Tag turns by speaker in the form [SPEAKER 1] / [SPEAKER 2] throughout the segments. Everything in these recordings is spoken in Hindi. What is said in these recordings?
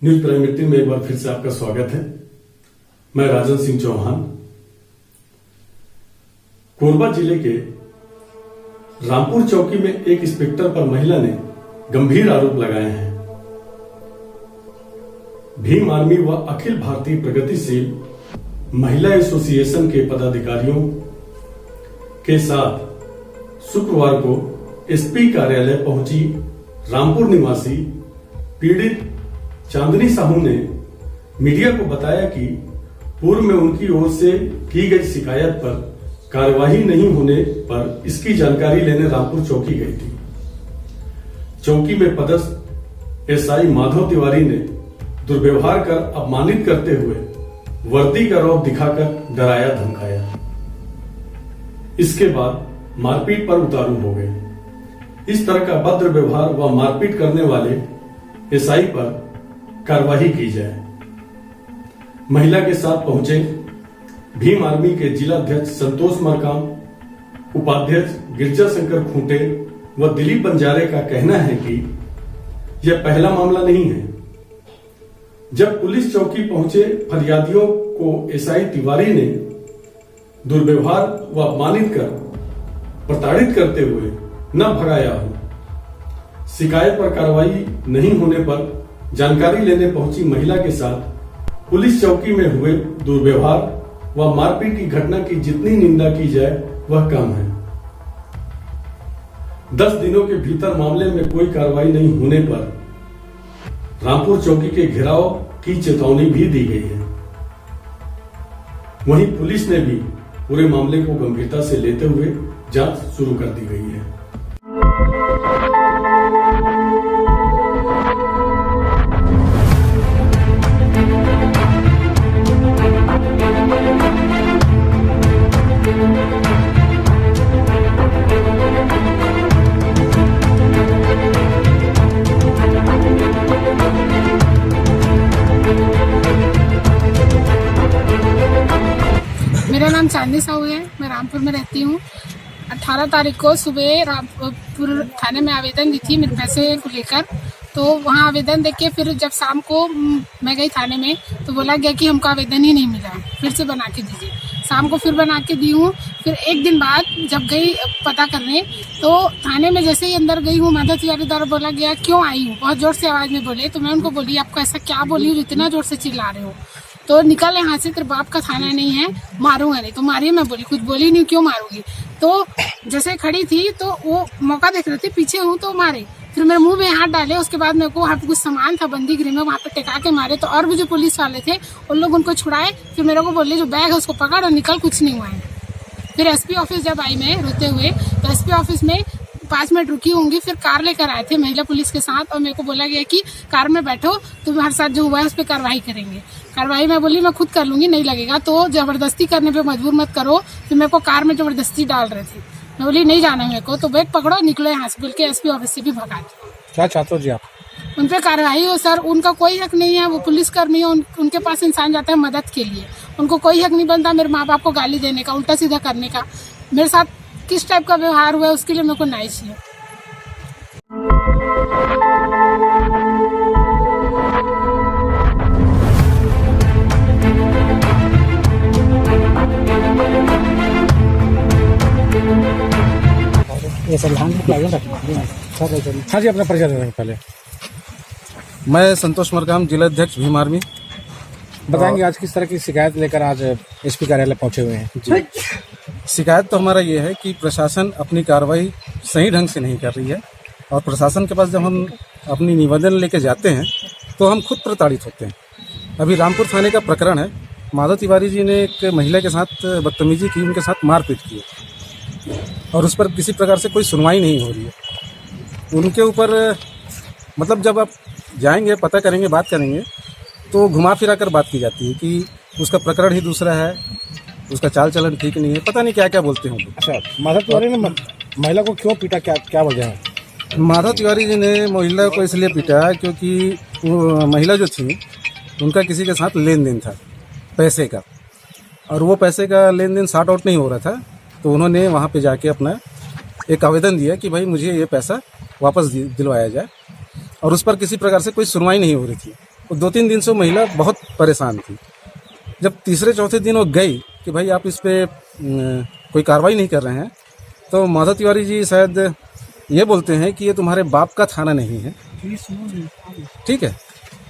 [SPEAKER 1] न्यूज प्राइम मीटिंग में एक बार फिर से आपका स्वागत है। मैं राजन सिंह चौहान। कोरबा जिले के रामपुर चौकी में एक इंस्पेक्टर पर महिला ने गंभीर आरोप लगाए हैं। भीम आर्मी व अखिल भारतीय प्रगतिशील महिला एसोसिएशन के पदाधिकारियों के साथ शुक्रवार को एसपी कार्यालय पहुंची रामपुर निवासी पीड़ित चांदनी साहू ने मीडिया को बताया कि पूर्व में उनकी ओर से की गई शिकायत पर कार्यवाही नहीं होने पर इसकी जानकारी लेने रामपुर चौकी गई थी। चौकी में पदस्थ एसआई माधव तिवारी ने दुर्व्यवहार कर अपमानित करते हुए वर्दी का रौब दिखाकर डराया धमकाया। इसके बाद मारपीट पर उतारू हो गए। इस तरह का भद्र व्यवहार व मारपीट करने वाले एसआई पर कार्रवाई की जाए। महिला के साथ पहुंचे भीम आर्मी के जिला अध्यक्ष संतोष मरकाम, उपाध्यक्ष गिरजा शंकर खूंटे व दिलीप बंजारे का कहना है कि यह पहला मामला नहीं है। जब पुलिस चौकी पहुंचे फरियादियों को एसआई तिवारी ने दुर्व्यवहार व अपमानित कर प्रताड़ित करते हुए न भगाया हो। शिकायत पर कार्रवाई नहीं होने पर जानकारी लेने पहुंची महिला के साथ पुलिस चौकी में हुए दुर्व्यवहार व मारपीट की घटना की जितनी निंदा की जाए वह कम है। 10 दिनों के भीतर मामले में कोई कार्रवाई नहीं होने पर रामपुर चौकी के घेराव की चेतावनी भी दी गई है। वहीं पुलिस ने भी पूरे मामले को गंभीरता से लेते हुए जांच शुरू कर दी गई है।
[SPEAKER 2] मेरा नाम चांदनी साहू है। मैं रामपुर में रहती हूँ। 18 तारीख को सुबह रामपुर थाने में आवेदन दी थी मेरे पैसे को लेकर। तो वहाँ आवेदन देके फिर जब शाम को मैं गई थाने में तो बोला गया कि हमको आवेदन ही नहीं मिला, फिर से बना के दीजिए। शाम को फिर बना के दी हूँ। फिर एक दिन बाद जब गई पता करने तो थाने में जैसे ही अंदर गई हूँ माधव तिवारी द्वारा बोला गया क्यों आई हूँ, बहुत जोर से आवाज में बोले। तो मैं उनको बोली आपको ऐसा क्या बोली हूँ इतना जोर से चिल्ला रहे हो। तो निकल यहाँ से, तेरे बाप का थाना नहीं है, मारूंगा नहीं। तो मारिए, मैं बोली कुछ बोली नहीं, क्यों मारूंगी। तो जैसे खड़ी थी तो वो मौका देख रहे थे, पीछे हूँ तो मारे। फिर मेरे मुंह में हाथ डाले। उसके बाद मेरे को वहाँ पे कुछ सामान था बंदी गृह में, वहाँ पे टिका के मारे। तो और भी जो पुलिस वाले थे उन लोग उनको छुड़ाए। फिर मेरे को बोले जो बैग है उसको पकड़ और निकल, कुछ नहीं हुआ है। फिर एसपी ऑफिस जब आई मैं रोते हुए तो एसपी ऑफिस में 5 मिनट रुकी होंगी। फिर कार लेकर आए थे महिला पुलिस के साथ और मेरे को बोला गया कि कार में बैठो, तुम्हारे साथ जो हुआ है उस पर कार्रवाई करेंगे। कार्रवाई मैं बोली मैं खुद कर लूंगी, नहीं लगेगा तो जबरदस्ती करने पे मजबूर मत करो। फिर मेरे को कार में जबरदस्ती डाल रहे थे। मैं बोली नहीं जाना मेरे को, तो बैग पकड़ो निकलो यहाँ से बोल के एसपी ऑफिस से भी भगा दिया।
[SPEAKER 3] क्या चाहते हो जी आप?
[SPEAKER 2] उन पे कार्रवाई हो सर। उनका कोई हक नहीं है, वो पुलिसकर्मी है। उनके पास इंसान जाता है मदद के लिए, उनको कोई हक नहीं बनता मेरे माँ बाप को गाली देने का, उल्टा सीधा करने का। मेरे साथ किस टाइप का व्यवहार हुआ है उसके लिए मेरे को न्याय चाहिए।
[SPEAKER 3] हाँ जी, अपना परिचय देंगे पहले।
[SPEAKER 4] मैं संतोष मरकाम, जिला अध्यक्ष भीम आर्मी।
[SPEAKER 3] बताएंगे आज किस तरह की शिकायत लेकर आज एसपी कार्यालय पहुंचे हुए हैं?
[SPEAKER 4] जी, शिकायत तो हमारा ये है कि प्रशासन अपनी कार्रवाई सही ढंग से नहीं कर रही है और प्रशासन के पास जब हम अपनी निवेदन लेके जाते हैं तो हम खुद प्रताड़ित होते हैं। अभी रामपुर थाने का प्रकरण है। माधव तिवारी जी ने एक महिला के साथ बदतमीजी की, उनके साथ मारपीट की और उस पर किसी प्रकार से कोई सुनवाई नहीं हो रही है। उनके ऊपर मतलब जब आप जाएंगे, पता करेंगे, बात करेंगे तो घुमा फिरा कर बात की जाती है कि उसका प्रकरण ही दूसरा है, उसका चाल चलन ठीक नहीं है, पता नहीं क्या क्या बोलते होंगे।
[SPEAKER 3] अच्छा, माधव तिवारी ने महिला को क्यों पीटा, क्या वजह है?
[SPEAKER 4] माधव तिवारी जी ने महिला को इसलिए पीटा क्योंकि वो महिला जो थी उनका किसी के साथ लेन देन था पैसे का, और वो पैसे का लेन देन सॉर्ट आउट नहीं हो रहा था। तो उन्होंने वहाँ पे जाके अपना एक आवेदन दिया कि भाई मुझे ये पैसा वापस दिलवाया जाए, और उस पर किसी प्रकार से कोई सुनवाई नहीं हो रही थी। और 2-3 दिन से वो महिला बहुत परेशान थी। जब तीसरे चौथे दिन वो गई कि भाई आप इस पे कोई कार्रवाई नहीं कर रहे हैं, तो माधव तिवारी जी शायद ये बोलते हैं कि ये तुम्हारे बाप का थाना नहीं है, ठीक है,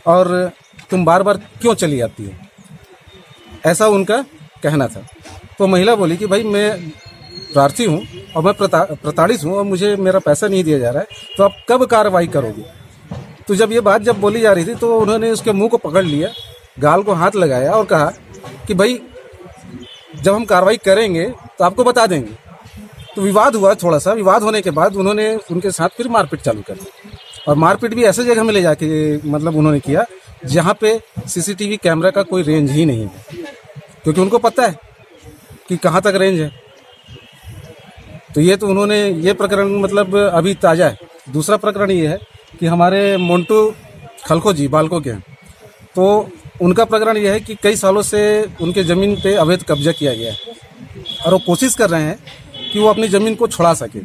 [SPEAKER 4] और तुम बार बार क्यों चली आती हो, ऐसा उनका कहना था। तो महिला बोली कि भाई मैं प्रार्थी हूँ और मैं प्रताड़ित हूँ और मुझे मेरा पैसा नहीं दिया जा रहा है, तो आप कब कार्रवाई करोगे। तो जब ये बात जब बोली जा रही थी तो उन्होंने उसके मुंह को पकड़ लिया, गाल को हाथ लगाया और कहा कि भाई जब हम कार्रवाई करेंगे तो आपको बता देंगे। तो विवाद हुआ, थोड़ा सा विवाद होने के बाद उन्होंने उनके साथ फिर मारपीट चालू कर दी, और मारपीट भी ऐसे जगह में ले जाके मतलब उन्होंने किया जहाँ पे सीसीटीवी कैमरा का कोई रेंज ही नहीं है, क्योंकि उनको पता है कि कहाँ तक रेंज है। तो ये तो उन्होंने ये प्रकरण मतलब अभी ताज़ा है। दूसरा प्रकरण ये है कि हमारे मोन्टू खलखो जी बालको के हैं, तो उनका प्रकरण यह है कि कई सालों से उनके ज़मीन पे अवैध कब्जा किया गया है और वो कोशिश कर रहे हैं कि वो अपनी ज़मीन को छुड़ा सके।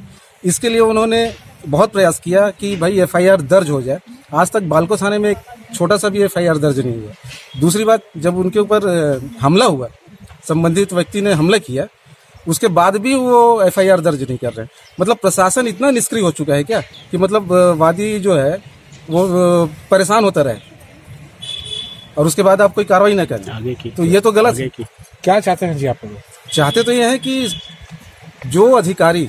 [SPEAKER 4] इसके लिए उन्होंने बहुत प्रयास किया कि भाई FIR दर्ज हो जाए। आज तक बालको थाने में एक छोटा सा भी FIR दर्ज नहीं हुआ। दूसरी बात, जब उनके ऊपर हमला हुआ, संबंधित व्यक्ति ने हमला किया, उसके बाद भी वो FIR दर्ज नहीं कर रहे। मतलब प्रशासन इतना निष्क्रिय हो चुका है क्या कि मतलब वादी जो है वो परेशान होता रहे और उसके बाद आप कोई कार्रवाई न करें,
[SPEAKER 3] आगे की
[SPEAKER 4] तो ये तो गलत है।
[SPEAKER 3] क्या चाहते हैं जी आप लोग?
[SPEAKER 4] चाहते तो ये हैं कि जो अधिकारी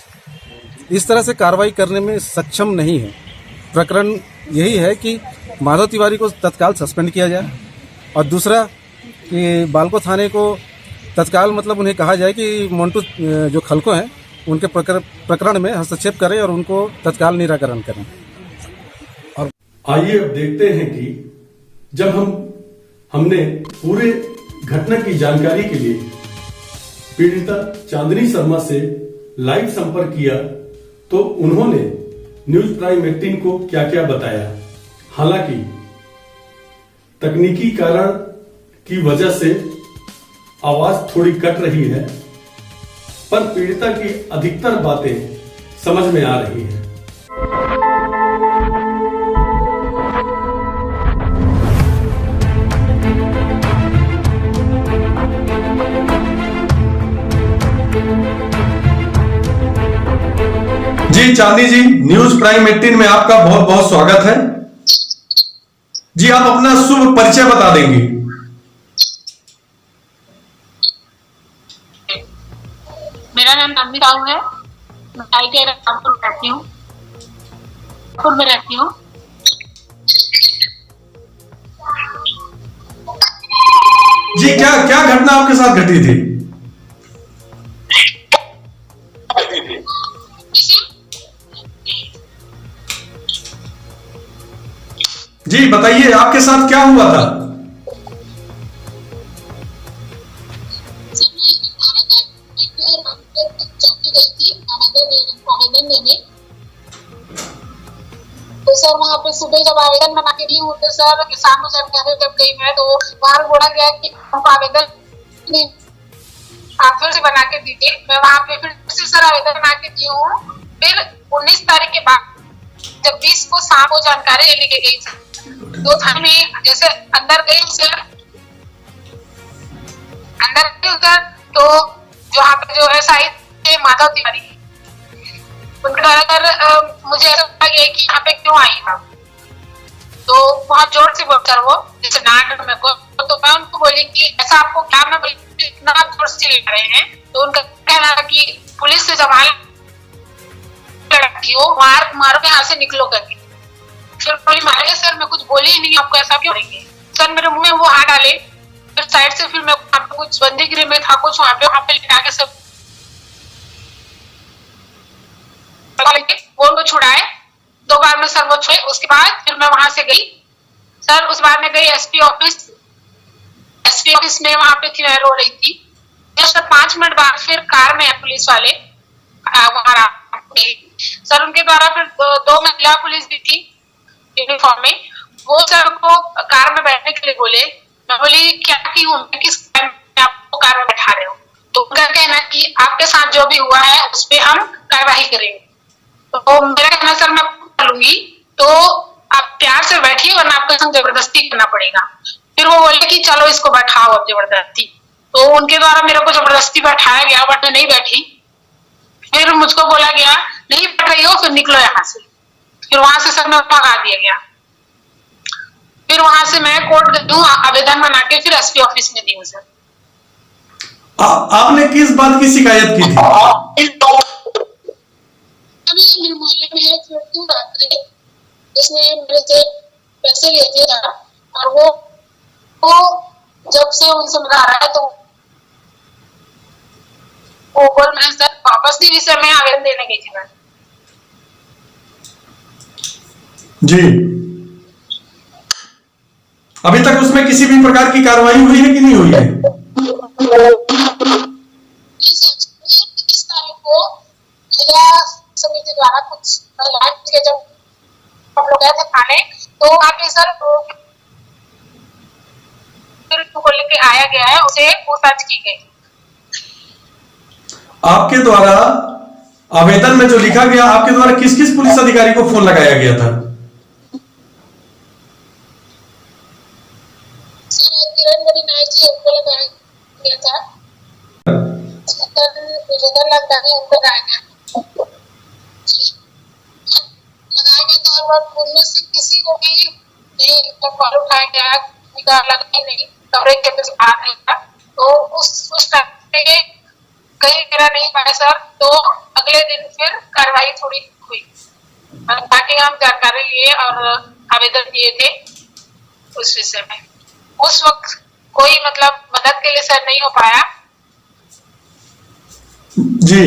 [SPEAKER 4] इस तरह से कार्रवाई करने में सक्षम नहीं है, प्रकरण यही है कि माधव तिवारी को तत्काल सस्पेंड किया जाए, और दूसरा कि बालको थाने को तत्काल मतलब उन्हें कहा जाए कि मोन्टू जो खलको हैं उनके प्रकरण में हस्तक्षेप करें और उनको तत्काल निराकरण करें।
[SPEAKER 1] और आइए अब देखते हैं कि जब हमने पूरे घटना की जानकारी के लिए पीड़िता चांदनी शर्मा से लाइव संपर्क किया तो उन्होंने न्यूज प्राइम 18 को क्या क्या बताया। हालांकि तकनीकी कारण की वजह से आवाज थोड़ी कट रही है, पर पीड़िता की अधिकतर बातें समझ में आ रही हैं। जी चांदी जी, न्यूज प्राइम 18 में आपका बहुत बहुत स्वागत है जी। आप अपना शुभ परिचय बता देंगे?
[SPEAKER 2] मेरा नाम चांदनी साहू है, मैं ITI रामपुर रहती हूँ, रामपुर में रहती हूँ।
[SPEAKER 1] जी क्या क्या घटना आपके साथ घटी थी? जी बताइए, आपके साथ क्या हुआ था?
[SPEAKER 2] तो सर वहाँ पे सुबह जब आवेदन बना के दी हूँ तो सर किसानों से जब गई मैं तो वहाँ बोला गया कि हमको आवेदन हाथों से बना के दीजिए। मैं वहाँ पे फिर से सर आवेदन बना के दी हूँ। फिर 19 तारीख के बाद जब 20 को शाम को जानकारी लेने के गई तो थाने में जैसे अंदर गई सर, अंदर गई उधर तो वहाँ पे जो SI माधव तिवारी उनके द्वारा कर मुझे ऐसा लगा कि यहाँ पे क्यों आई था, तो बहुत जोर से बोलकर वो जैसे डांट मेरे को, तो मैं उनको बोली कि ऐसा आपको क्या, मैं बोली इतना जोर से ले रहे हैं। तो उनका कहना था कि पुलिस से जमाल लड़की हो मारो के हाथ से निकलो करके। फिर बोली मारेंगे सर, मैं कुछ बोली ही नहीं, आपको ऐसा क्यों करेंगे सर। मेरे मुंह में वो हाथ डाले, फिर साइड से फिर मैं वहाँ पे कुछ बंदी गृह में था कुछ वहाँ पे लेके आके सब वो उनको छुड़ाए। 2 बार में सर वो छुए। उसके बाद फिर मैं वहां से गई सर, उस बार मैं गई एसपी ऑफिस में, वहां पे थी मैं रो रही थी। जस्ट 5 मिनट बाद फिर कार में पुलिस वाले वहां सर, उनके द्वारा फिर 2 महिला पुलिस भी थी यूनिफॉर्म में, वो सर को कार में बैठने के लिए बोले। मैं बोली क्या की हूँ, किस आपको कार में बैठा रहे हो। तो उनका कहना कि आपके साथ जो भी हुआ है उस पर हम कार्रवाई करेंगे। तो मेरा कहना सर मैं कर लूंगी। तो आप प्यार से बैठिए वरना आपके संग जबरदस्ती करना पड़ेगा। फिर वो बोले कि चलो इसको बैठाओ अब जबरदस्ती। तो उनके द्वारा मेरे को जबरदस्ती बैठाया गया, बट मैं नहीं बैठी। फिर मुझको बोला गया नहीं बैठ रही हो, फिर निकलो यहाँ से। फिर वहां से सर में भगा दिया गया। फिर वहां से मैं कोर्ट गई हूँ, आवेदन बना के फिर एसपी ऑफिस में दी हूँ सर।
[SPEAKER 1] आपने किस बात की शिकायत की थी?
[SPEAKER 2] अभी मेरे मोहल्ले में एक लड़की रहती है जिसने मेरे से पैसे लेते था, और वो जब से उनसे मिला रहा है तो वो बोल रहे सर वापस भी विषय में आवेदन देने गई थी मैं।
[SPEAKER 1] जी, अभी तक उसमें किसी भी प्रकार की कार्रवाई हुई है कि नहीं हुई है?
[SPEAKER 2] 30 तारीख को जिला समिति द्वारा कुछ जब हम लोग गए थे थाने, तो वहाँ पे सर को लेके आया गया है, उसे पूछताछ की गई।
[SPEAKER 1] आपके द्वारा आवेदन में जो लिखा गया, आपके द्वारा किस किस पुलिस अधिकारी को फोन लगाया गया था?
[SPEAKER 2] किरण मणि नायक जी उनको लगाया गया था, उनको लगाया गया था, और उनमें से किसी को भी नहीं कॉल उठाया गया, निकाला नहीं, कवरेज के कुछ आ नहीं था। तो उस टाइम कहीं मेरा नहीं पाया सर। तो अगले दिन फिर कार्रवाई थोड़ी हुई, बाकी हम जानकारी लिए और आवेदन दिए थे उस विषय में। उस वक्त कोई मतलब मदद के लिए सर नहीं हो पाया।
[SPEAKER 1] जी।